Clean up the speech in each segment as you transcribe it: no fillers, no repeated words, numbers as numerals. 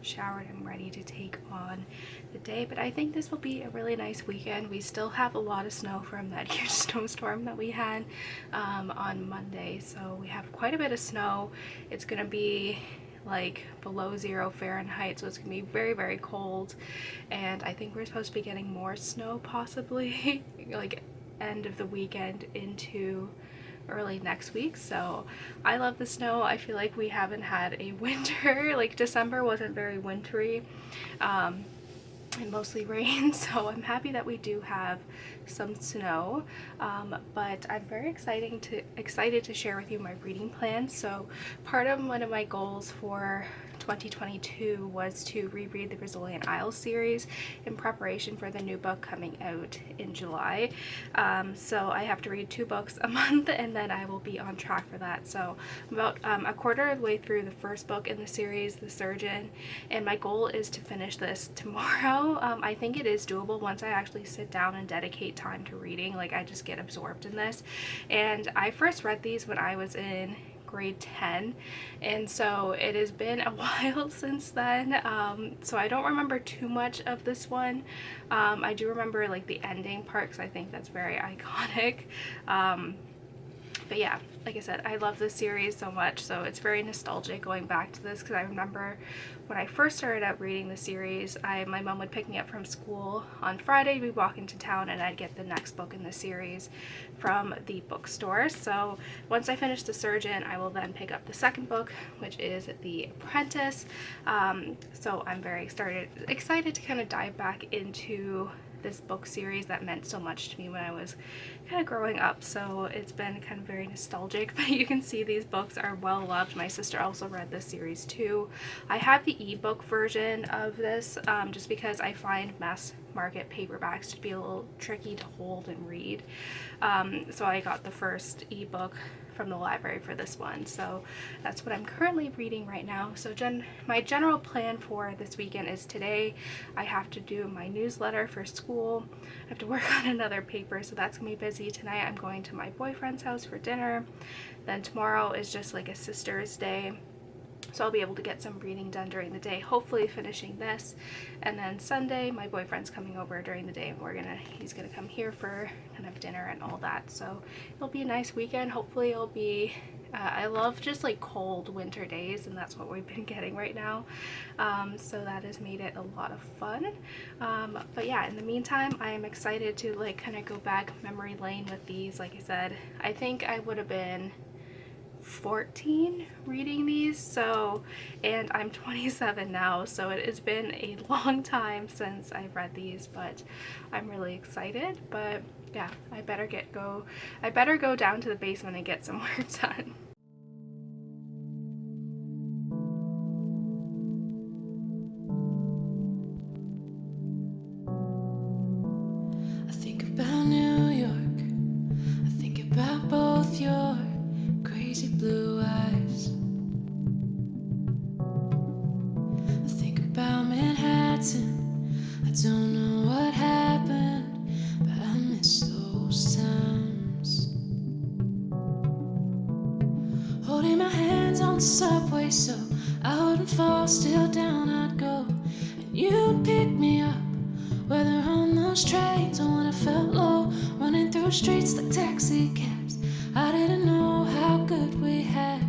showered and ready to take on the day. But I think this will be a really nice weekend. We still have a lot of snow from that huge snowstorm that we had on Monday, so we have quite a bit of snow. It's gonna be like below 0 Fahrenheit, so it's gonna be very, very cold, and I think we're supposed to be getting more snow possibly like end of the weekend into early next week. So I love the snow. I feel like we haven't had a winter, like December wasn't very wintry, and mostly rain, so I'm happy that we do have some snow. But I'm very excited to share with you my reading plan. So part of one of my goals for 2022 was to reread the Brazilian Isles series in preparation for the new book coming out in July. So I have to read 2 books a month, and then I will be on track for that. So I'm about a quarter of the way through the first book in the series, The Surgeon, and my goal is to finish this tomorrow. I think it is doable once I actually sit down and dedicate time to reading. Like, I just get absorbed in this. And I first read these when I was in grade 10, and so it has been a while since then, so I don't remember too much of this one. I do remember like the ending part because I think that's very iconic. But yeah, like I said, I love this series so much, so it's very nostalgic going back to this, because I remember when I first started out reading the series, my mom would pick me up from school on Friday, we'd walk into town, and I'd get the next book in the series from the bookstore. So once I finish The Surgeon, I will then pick up the second book, which is The Apprentice. So I'm very excited to kind of dive back into this book series that meant so much to me when I was kind of growing up. So it's been kind of very nostalgic, but you can see these books are well loved. My sister also read this series too. I have the ebook version of this just because I find mass market paperbacks to be a little tricky to hold and read. So I got the first ebook from the library for this one, so that's what I'm currently reading right now. So my general plan for this weekend is today I have to do my newsletter for school. I have to work on another paper, so that's gonna be busy. Tonight I'm going to my boyfriend's house for dinner. Then tomorrow is just like a sister's day, so I'll be able to get some reading done during the day, hopefully finishing this. And then Sunday, my boyfriend's coming over during the day, and he's gonna come here for kind of dinner and all that. So it'll be a nice weekend. Hopefully it'll be, I love just like cold winter days, and that's what we've been getting right now. So that has made it a lot of fun. But yeah, in the meantime, I am excited to like kind of go back memory lane with these. Like I said, I think I would have been 14 reading these, so, and I'm 27 now, so it has been a long time since I've read these, but I'm really excited. But yeah, I better go down to the basement and get some work done. I think about New York, I think about both your crazy blue eyes. I think about Manhattan. I don't know what happened, but I miss those times. Holding my hands on the subway so I wouldn't fall, still down I'd go, and you'd pick me up. Whether on those trains or when I felt low, running through streets like taxi cabs. I didn't know how good we had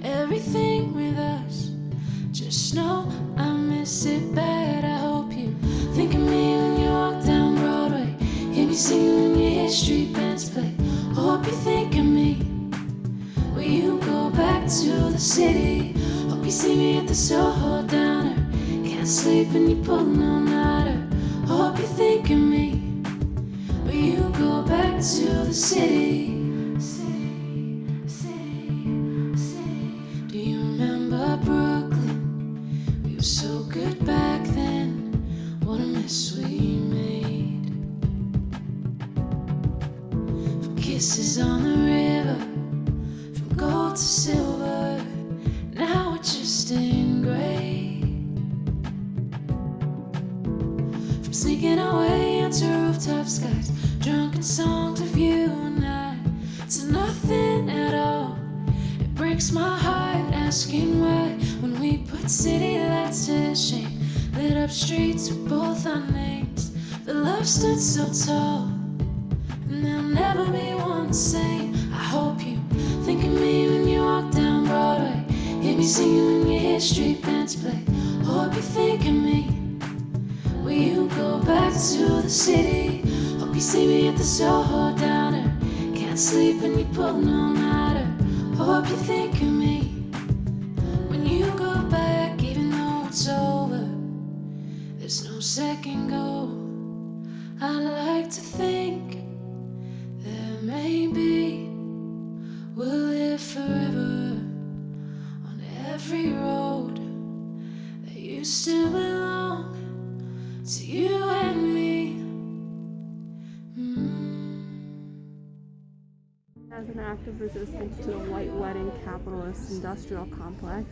everything with us. Just know I miss it bad. I hope you think of me when you walk down Broadway, hear me singing when you hear street bands play. Hope you think of me when you go back to the city. Hope you see me at the Soho Diner, can't sleep and you pull no nighter. Hope you think of me when you go back to the city. Do you remember Brooklyn? We were so good back then. What a mess we made. From kisses on the river, from gold to silver, now we're just in gray. From sneaking our way onto rooftop skies, drunken songs of you and I, to nothing at all. It breaks my heart asking why, when we put the city lights to shame, lit up streets with both our names. The love stood so tall, and there'll never be one the same. I hope you think of me when you walk down Broadway, hear me singing when you hear street bands play. Hope you think of me when you go back to the city. Hope you see me at the Soho Downer, can't sleep when you pull no matter. Hope you think of me when you go back, even though it's over, there's no second go. I like to think that maybe we'll live forever on every road that used to belong to you and me. As an act of resistance to the white-wedding capitalist industrial complex.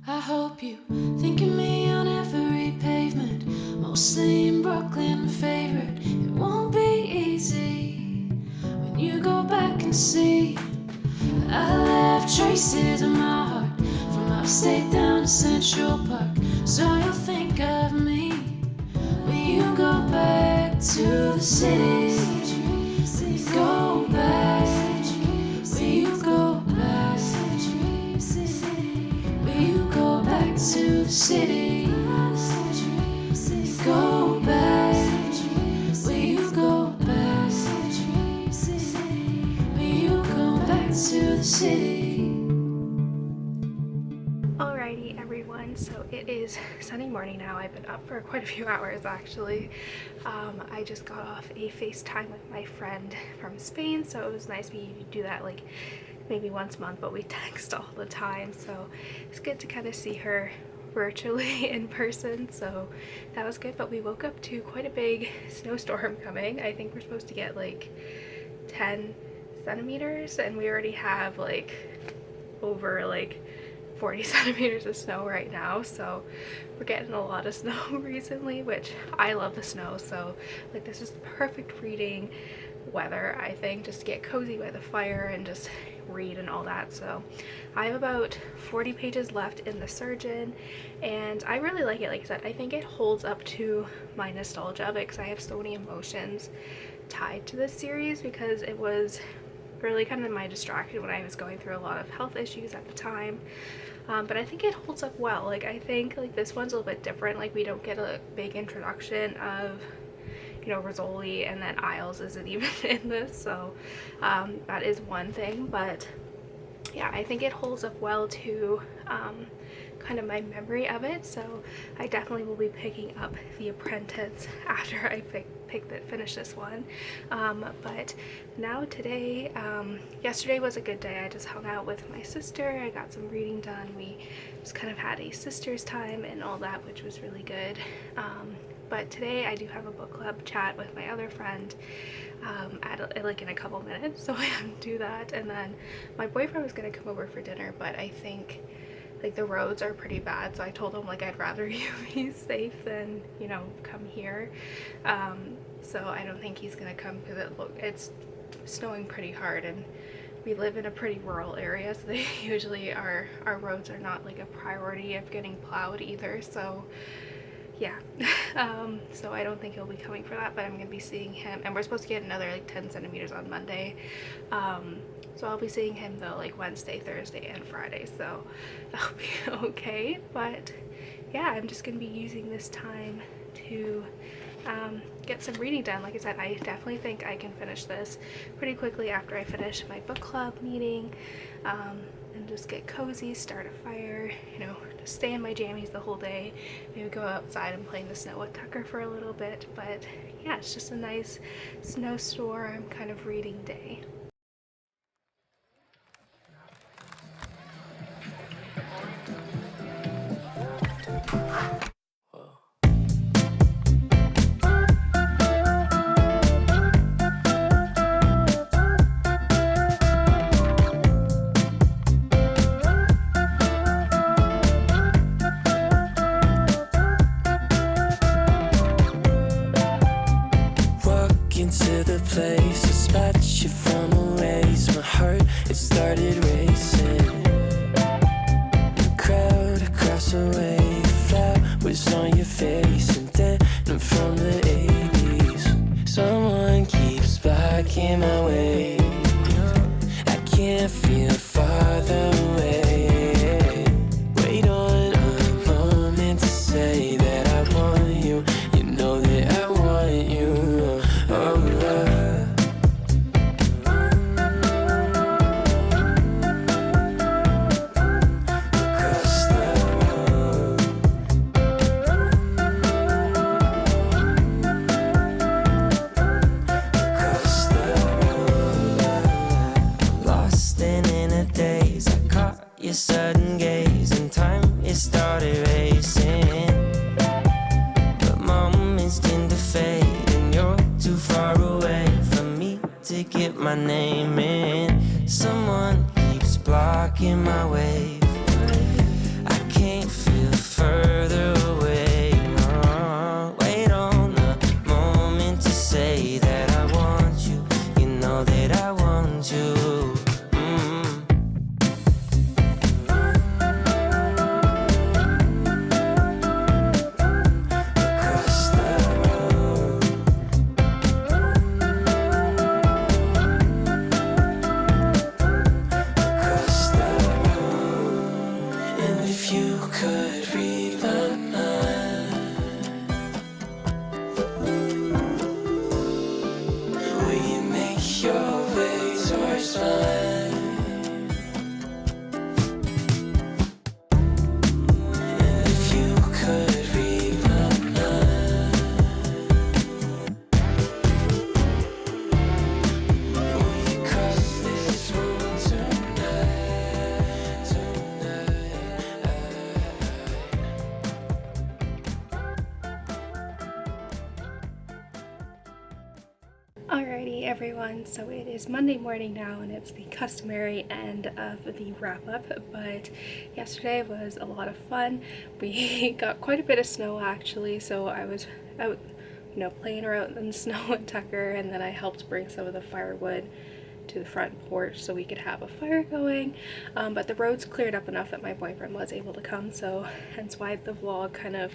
I hope you think of me on every pavement, mostly in Brooklyn, my favorite. It won't be easy when you go back and see I left traces of my heart from upstate down to Central Park. So you'll think of me when you go back to the city. Go back, will you go back? Will you go back to the city? Go back, will you go back? Will you go back to the city? Alrighty everyone, so it is Sunday morning now. I've been up for quite a few hours actually. I just got off a FaceTime with my friend from Spain, so it was nice. We do that like maybe once a month, but we text all the time, so it's good to kind of see her virtually in person, so that was good. But we woke up to quite a big snowstorm coming. I think we're supposed to get like 10 centimeters, and we already have like over like 40 centimeters of snow right now, so we're getting a lot of snow recently, which I love the snow. So like this is the perfect reading weather, I think, just to get cozy by the fire and just read and all that. So I have about 40 pages left in the Surgeon, and I really like it. Like I said, I think it holds up to my nostalgia because I have so many emotions tied to this series, because it was really kind of my distraction when I was going through a lot of health issues at the time. But I think it holds up well. Like I think like this one's a little bit different. Like we don't get a big introduction of, you know, Rizzoli, and then Isles isn't even in this, so that is one thing. But yeah, I think it holds up well to kind of my memory of it, so I definitely will be picking up The Apprentice after I finish this one. But now today, yesterday was a good day. I just hung out with my sister, I got some reading done, we just kind of had a sister's time and all that, which was really good. But today I do have a book club chat with my other friend like in a couple minutes, so I have to do that. And then my boyfriend was gonna come over for dinner, but I think like the roads are pretty bad, so I told him like I'd rather you be safe than, you know, come here. So I don't think he's gonna come because it's snowing pretty hard, and we live in a pretty rural area, so they usually our roads are not like a priority of getting plowed either. So yeah, so I don't think he'll be coming for that, but I'm gonna be seeing him, and we're supposed to get another like 10 centimeters on Monday. So I'll be seeing him though like Wednesday, Thursday, and Friday, so that'll be okay. But yeah, I'm just gonna be using this time to get some reading done. Like I said, I definitely think I can finish this pretty quickly after I finish my book club meeting, and just get cozy, start a fire, you know, just stay in my jammies the whole day, maybe go outside and play in the snow with Tucker for a little bit. But yeah, it's just a nice snowstorm kind of reading day. Into the place, dispatch you from a race. My heart, it started racing. blocking my way. I can't feel farther away. Wait on a moment to say that I want you. You know that I want you. Across the road. Across the road. Lost and in a daze, I caught your sudden gaze, and time it started racing. But moments tend to fade, and you're too far away from me to get my name in. Someone keeps blocking my way. I can't feel further away. Wait on the moment to say that I want you. You know that I want you. Across the road. Across the road. And if you could read my mind, will you make your way towards mine? And if you could read my mind, will you cross this room tonight? Alrighty everyone, so it is Monday morning now and it's the customary end of the wrap up, but yesterday was a lot of fun. We got quite a bit of snow actually, so I was out, playing around in the snow with Tucker, and then I helped bring some of the firewood to the front porch so we could have a fire going, but the roads cleared up enough that my boyfriend was able to come, so hence why the vlog kind of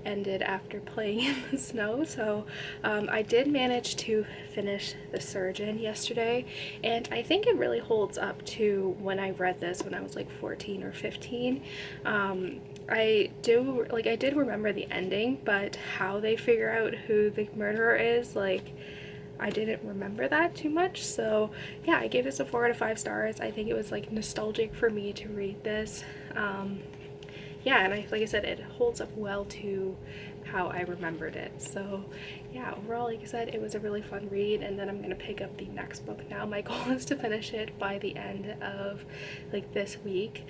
ended after playing in the snow. So I did manage to finish The Surgeon yesterday, and I think it really holds up to when I read this when I was like 14 or 15. I did remember the ending, but how they figure out who the murderer is, like, I didn't remember that too much. So yeah, I gave this a 4 out of 5 stars. I think it was like nostalgic for me to read this. Yeah, and like I said, it holds up well to how I remembered it. So yeah, overall, like I said, it was a really fun read, and then I'm gonna pick up the next book now. My goal is to finish it by the end of like this week,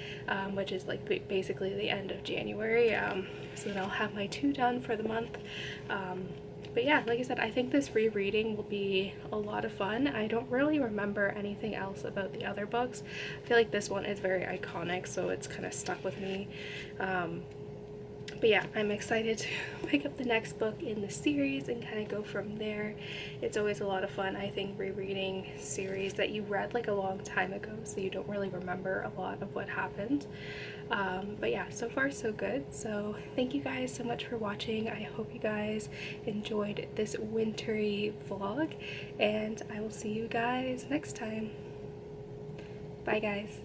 which is like basically the end of January, so then I'll have my 2 done for the month. But yeah, like I said, I think this rereading will be a lot of fun. I don't really remember anything else about the other books. I feel like this one is very iconic, so it's kind of stuck with me. But yeah, I'm excited to pick up the next book in the series and kind of go from there. It's always a lot of fun, I think, rereading series that you read like a long time ago, so you don't really remember a lot of what happened. But yeah, so far so good. So thank you guys so much for watching. I hope you guys enjoyed this wintry vlog, and I will see you guys next time. Bye guys.